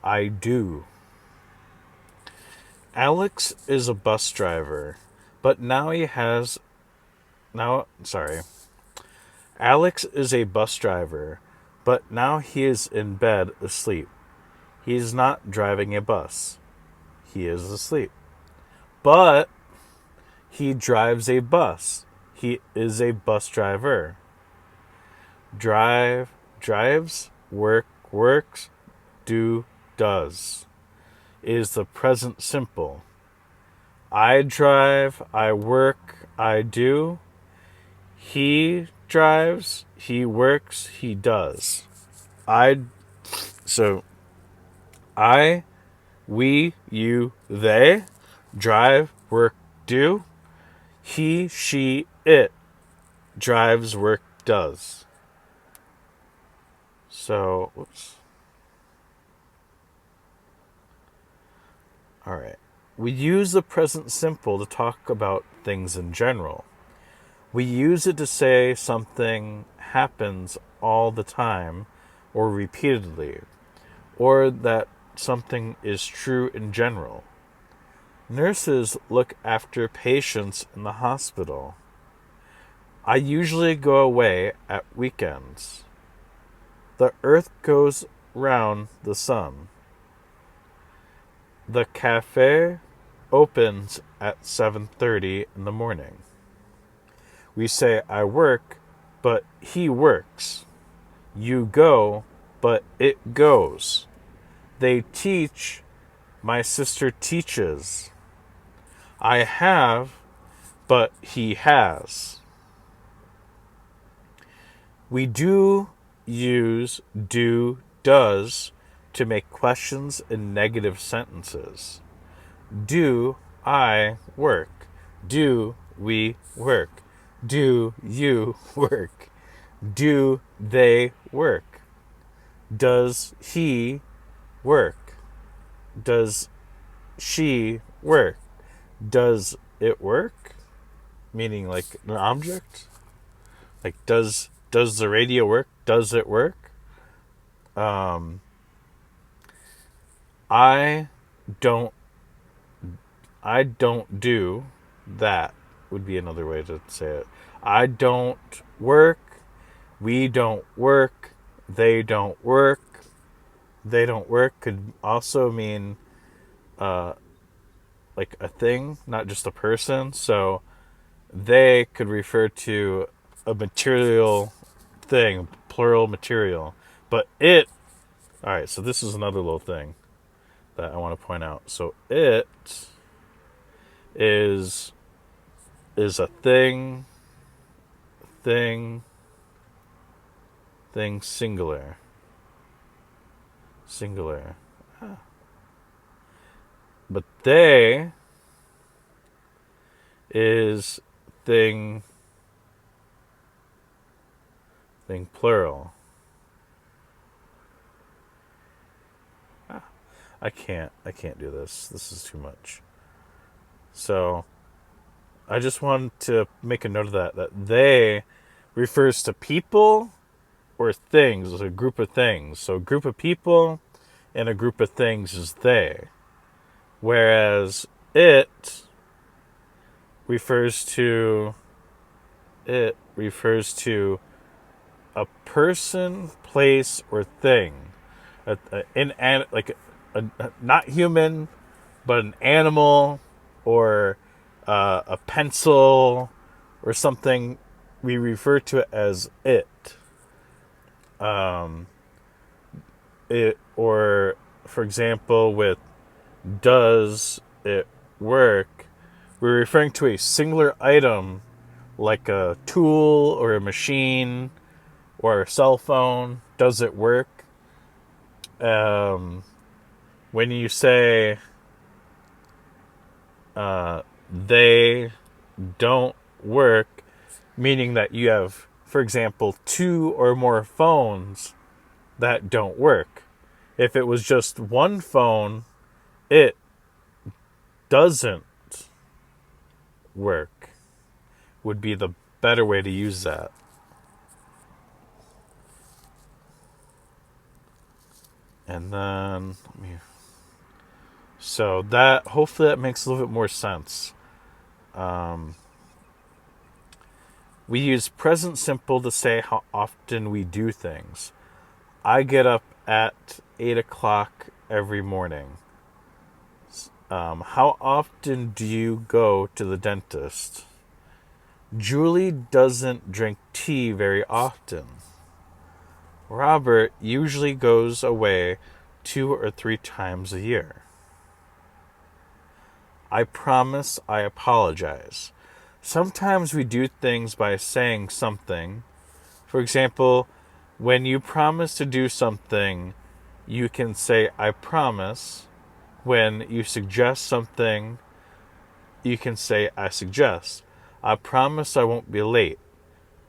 I do. Alex is a bus driver, but now he has. Now, sorry. Alex is a bus driver, but now he is in bed asleep. He is not driving a bus. He is asleep. But he drives a bus. He is a bus driver. Drive, drives, work, works, do, does. Is the present simple. I drive, I work, I do. He drives, he works, he does. I so I, we, you, they drive, work, do. He, she, it drives, work, does. So, whoops. All right. We use the present simple to talk about things in general. We use it to say something happens all the time or repeatedly, or that something is true in general. Nurses look after patients in the hospital. I usually go away at weekends. The earth goes round the sun. The cafe opens at 7:30 in the morning. We say I work, but he works. You go, but it goes. They teach, my sister teaches. I have, but he has. We do use do, does to make questions in negative sentences. Do I work? Do we work? Do you work? Do they work? Does he work? Does she work? Does it work? Meaning like an object? Like does the radio work? Does it work? I don't I don't do that would be another way to say it. I don't work. We don't work. They don't work. They don't work could also mean like a thing, not just a person. So they could refer to a material thing, plural material. But it, all right, so this is another little thing that I want to point out. So it is a thing, thing, thing singular. Singular. But they is thing, thing plural. I can't do this. This is too much. So I just wanted to make a note of that they refers to people or things, a group of things. So a group of people and a group of things is they. Whereas it refers to a person, place, or thing. Not human, but an animal or a pencil or something. We refer to it as it. Or for example, with does it work, we're referring to a singular item like a tool or a machine or a cell phone. Does it work? When you say they don't work, meaning that you have, for example, 2 or more phones that don't work. If it was just one phone, it doesn't work, would be the better way to use that. And then so that hopefully that makes a little bit more sense. Um, we use present simple to say how often we do things. I get up at 8 o'clock every morning. How often do you go to the dentist? Julie doesn't drink tea very often. Robert usually goes away 2 or 3 times a year. I promise I apologize. Sometimes we do things by saying something. For example, when you promise to do something, you can say, I promise. When you suggest something, you can say, I suggest. I promise I won't be late.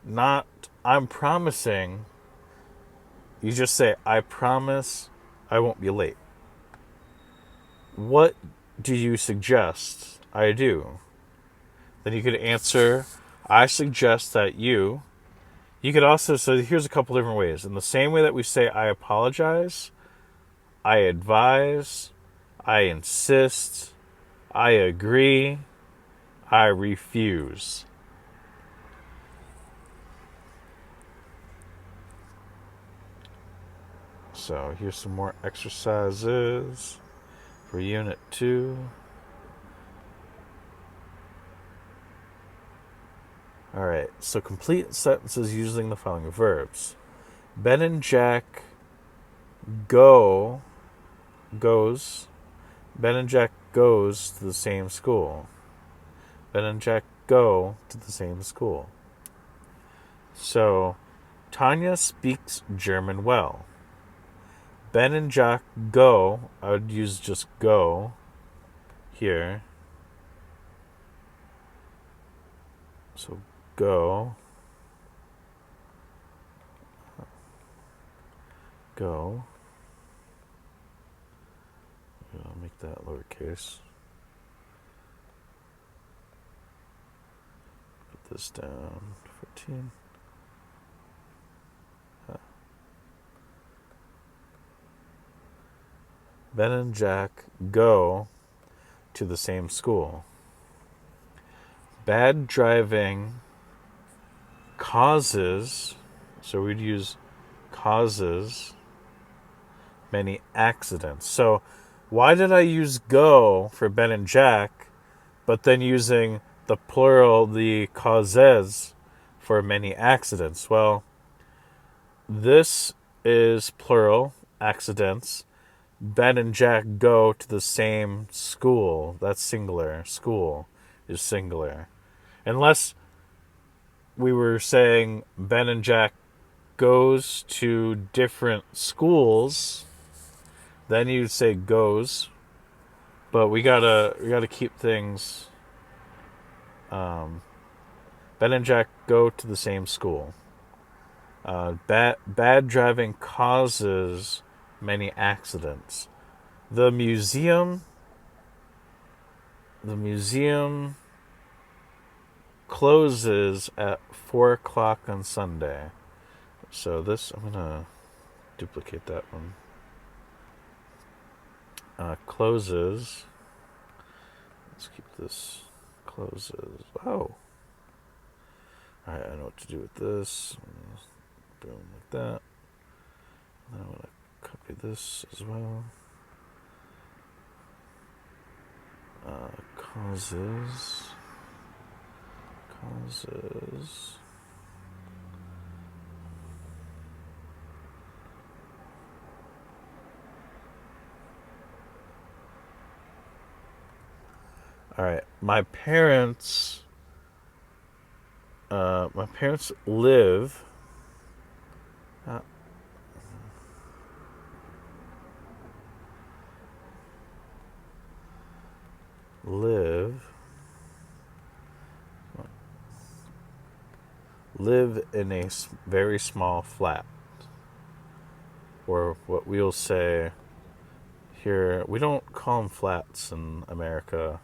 Not, I'm promising. You just say, I promise I won't be late. What do you suggest I do? Then you could answer, I suggest that you. You could also, so here's a couple different ways. In the same way that we say, I apologize, I advise, I insist, I agree, I refuse. So here's some more exercises for Unit 2. All right, so complete sentences using the following verbs. Ben and Jack goes. Ben and Jack goes to the same school. Ben and Jack go to the same school. So, Tanya speaks German well. Ben and Jack go. I would use just go here. So, go. Go. I'll make that lowercase. Put this down. 14. Ben and Jack go to the same school. Bad driving causes, so we'd use causes many accidents. So why did I use go for Ben and Jack, but then using the plural, the causes, for many accidents? Well, this is plural, accidents. Ben and Jack go to the same school. That's singular. School is singular. Unless we were saying Ben and Jack goes to different schools, then you'd say goes. But we gotta keep things. Ben and Jack go to the same school. Bad driving causes many accidents. The museum closes at 4 o'clock on Sunday. So this, I'm gonna duplicate that one. Closes. Let's keep this. Closes. Oh. Alright, I know what to do with this. Boom, like that. And I'm gonna copy this as well. Causes. All right, my parents live live in a very small flat, or what we'll say here, we don't call them flats in America.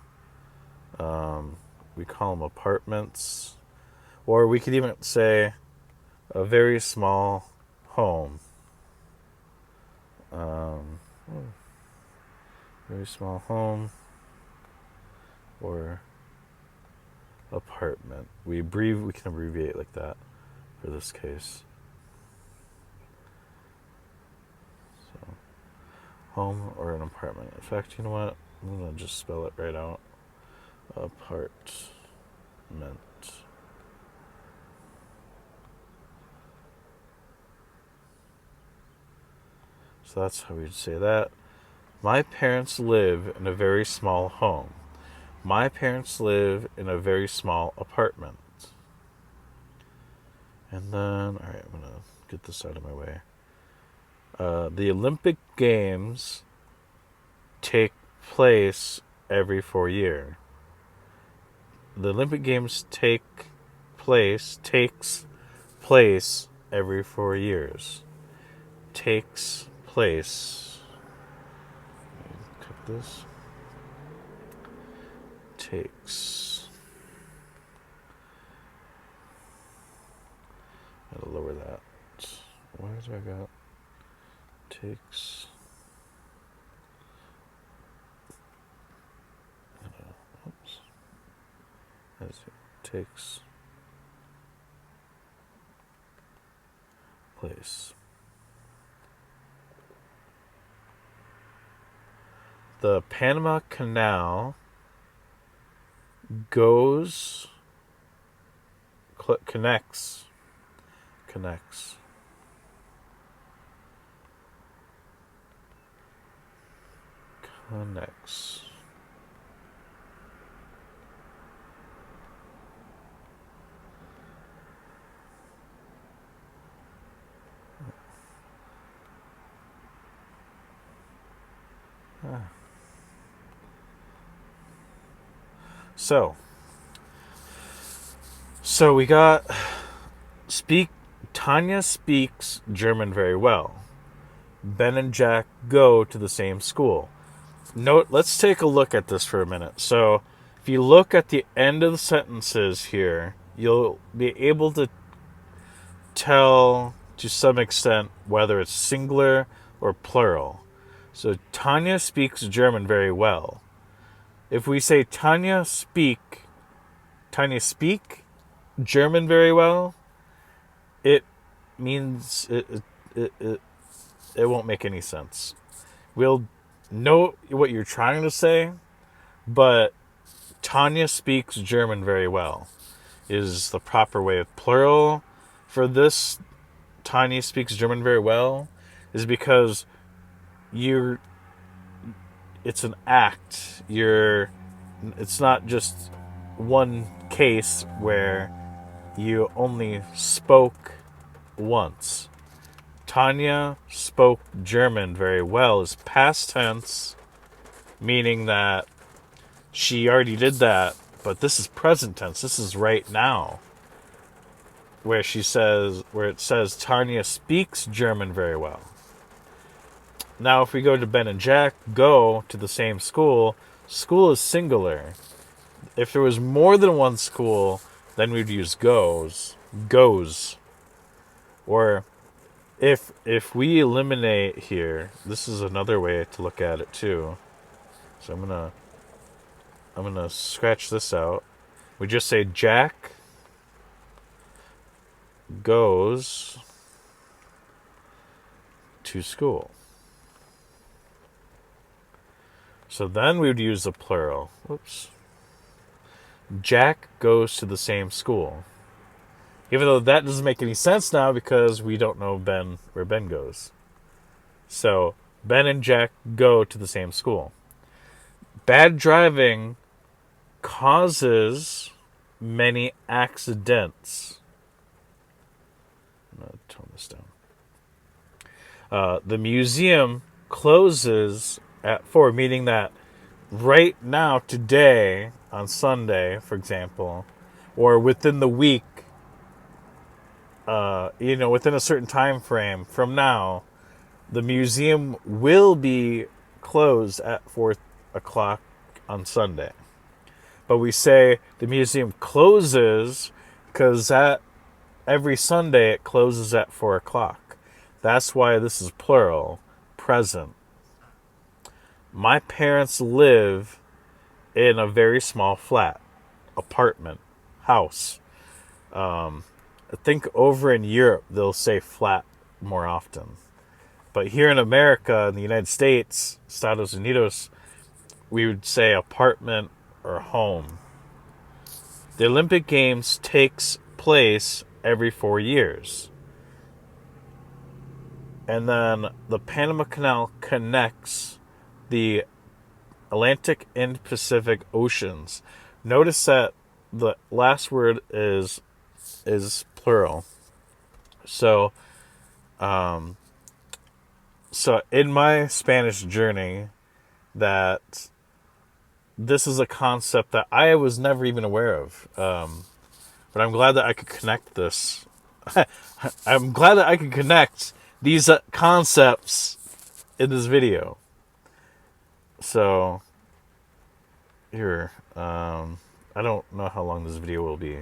We call them apartments, or we could even say a very small home. Um, very small home or apartment. We can abbreviate like that for this case. So, home or an apartment. In fact, you know what? I'm gonna just spell it right out. Apartment. So that's how we'd say that. My parents live in a very small home. My parents live in a very small apartment. And then, alright, I'm going to get this out of my way. The Olympic Games take place every 4 years. The Olympic Games takes place every 4 years. Takes place. Cut this. Takes. Gotta lower that. Where do I got? Takes. Oops. As it takes place. The Panama Canal connects So we got Tanya speaks German very well. Ben and Jack go to the same school. Let's take a look at this for a minute. So if you look at the end of the sentences here, you'll be able to tell to some extent whether it's singular or plural. So Tanya speaks German very well. If we say Tanya speak German very well, it means it won't make any sense. We'll know what you're trying to say, but Tanya speaks German very well is the proper way of plural for this. Tanya speaks German very well is because it's an act. It's not just one case where you only spoke once. Tanya spoke German very well is past tense, meaning that she already did that, but this is present tense. This is right now, where it says Tanya speaks German very well. Now, if we go to Ben and Jack go to the same school, school is singular. If there was more than one school, then we'd use goes. Or if we eliminate here, this is another way to look at it too. So I'm gonna scratch this out. We just say Jack goes to school. So then we would use the plural. Whoops. Jack goes to the same school. Even though that doesn't make any sense now because we don't know where Ben goes. So Ben and Jack go to the same school. Bad driving causes many accidents. I'm going to tone this down. The museum closes at 4, meaning that right now, today, on Sunday, for example, or within the week, within a certain time frame from now, the museum will be closed at 4 o'clock on Sunday. But we say the museum closes because every Sunday it closes at 4 o'clock. That's why this is plural. present. My parents live in a very small flat, apartment, house. I think over in Europe they'll say flat more often. But here in America, in the United States, Estados Unidos, we would say apartment or home. The Olympic Games takes place every 4 years. And then the Panama Canal connects the Atlantic and Pacific Oceans. Notice that the last word is plural. So in my Spanish journey, that this is a concept that I was never even aware of. But I'm glad that I could connect this. I'm glad that I could connect these concepts in this video. So, here, I don't know how long this video will be.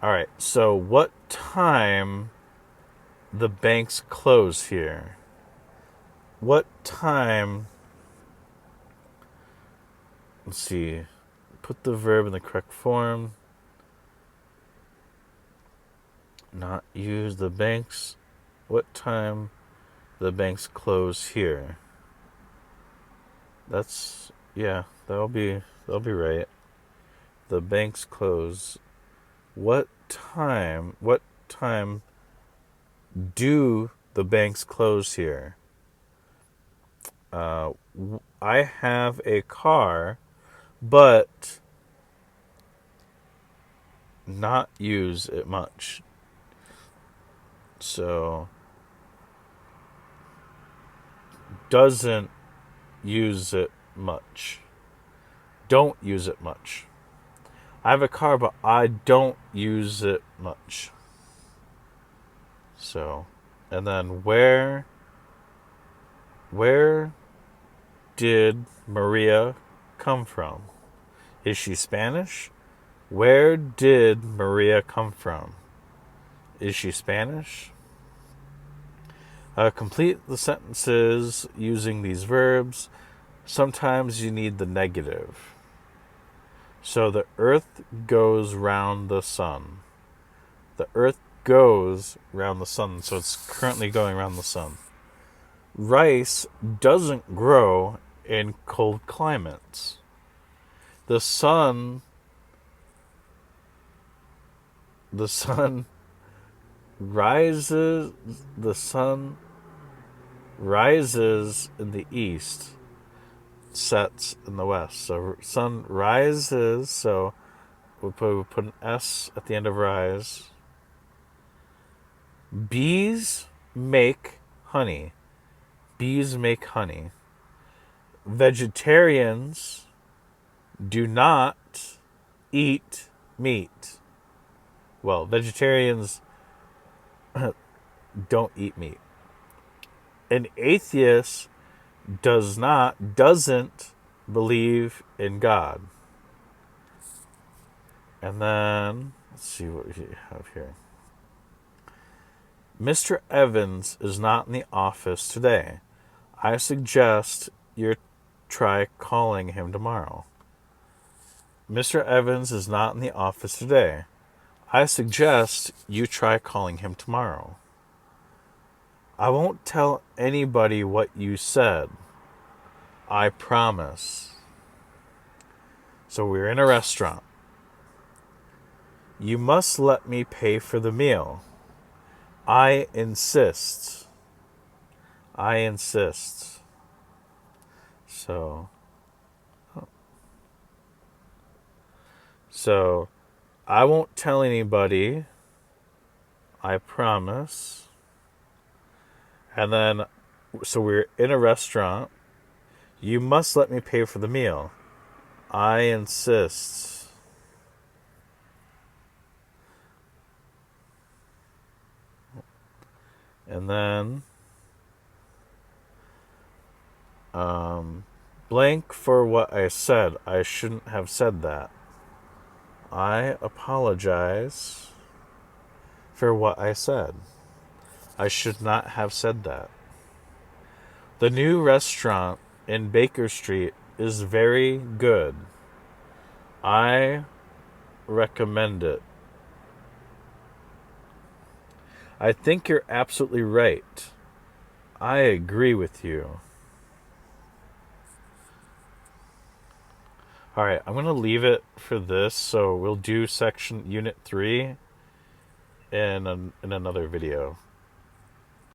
Alright, so what time the banks close here? What time... Let's see. Put the verb in the correct form. Not use the banks. What time the banks close here? That's, yeah, that'll be right. The banks close. What time do the banks close here? I have a car, but not use it much. So, doesn't use it much. Don't use it much. I have a car, but I don't use it much. So, and then where did Maria come from? Is she Spanish? Where did Maria come from? Is she Spanish? Complete the sentences using these verbs. Sometimes you need the negative. So the earth goes round the sun. The earth goes round the sun. So it's currently going around the sun. Rice doesn't grow in cold climates. The sun rises in the east, sets in the west. So sun rises, so we'll put an S at the end of rise. Bees make honey. Bees make honey. Vegetarians do not eat meat. Well, vegetarians don't eat meat. An atheist doesn't believe in God. And then, let's see what we have here. Mr. Evans is not in the office today. I suggest you try calling him tomorrow. Mr. Evans is not in the office today. I suggest you try calling him tomorrow. I won't tell anybody what you said. I promise. So we're in a restaurant. You must let me pay for the meal. I insist. I insist. So, I won't tell anybody. I promise. And then, so we're in a restaurant. You must let me pay for the meal. I insist. And then, blank for what I said. I shouldn't have said that. I apologize for what I said. I should not have said that. The new restaurant in Baker Street is very good. I recommend it. I think you're absolutely right. I agree with you. All right, I'm going to leave it for this, so we'll do section unit 3 in another video.